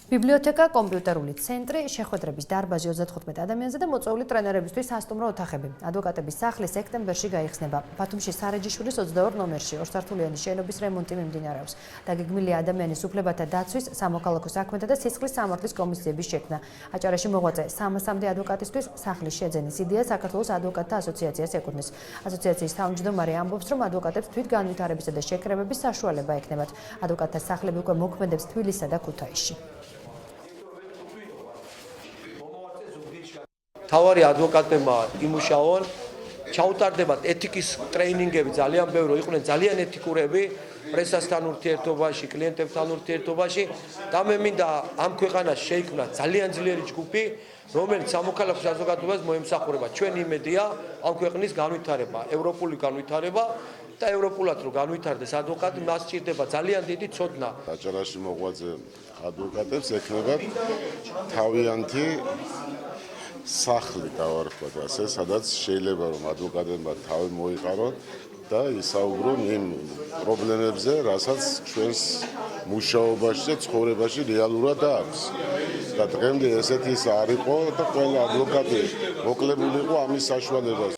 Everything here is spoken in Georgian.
ბიბლიოთეკა, კომპიუტერული ცენტრი, შეხვედრების დარბაზი 35 ადამიანზე და მოწვეული ტრენერებისთვის სასტუმრო ოთახები. ადვოკატების სახლი სექტემბერში გაიხსნება. ბათუმში სარეჯიშვილის 22 ნომერში ორსართულიანი შენობის რემონტი მიმდინარეობს. დაგეგმილია ადამიანის უფლებათა დაცვის, სამოქალაქო საქმეთა და სისხლის სამართლის კომისიების შექმნა. აჭარაში მოღვაწე 300-მდე ადვოკატისთვის სახლის შეძენის იდეა საქართველოს ადვოკატთა ასოციაციას ეკუთვნის. ასოციაციის თავმჯდომარე ამბობს, რომ ადვოკატებს თვითგანვითარებისა და შეკრებების საშუალება ექნებათ. ადვოკატთა სახლები უკვე მოქმედებს თბილისსა და ქუთაისში. თავარი ადვოკატებმა იმუშაონ, ჩაუტარდებათ ეთიკის ტრეინინგები ძალიან ბევრი, იყვნენ ძალიან ეთიკურები პრესასთან ურთიერთობაში, კლიენტებთან ურთიერთობაში და მე მინდა ამ ქვეყანას შეიქმნა ძალიან ძლიერი ჯგუფი, რომელიც სამოქალაქო საზოგადოებას მოემსახურება. ჩვენ იმედია ამ ქვეყნის განვითარება, ევროპული განვითარება და ევროპულად რო განვითარდეს ადვოკატი, მას სჭირდება ძალიან დიდი ცოდნა. აჭარაში მოღვაწე ადვოკატებს ექნებათ თავიანთი სახლი გავარქვათ ასე, სადაც შეიძლება რომ ადვოკატებმა თავი მოიყარონ და ისაუბრონ იმ პრობლემებზე, რასაც ჩვენს მუშაობაში და ცხოვრებაში რეალურად აქვს. და დღემდე ესეთი ის არ იყო და ყველა ადვოკატი მოკლებული იყო ამის საშუალებას,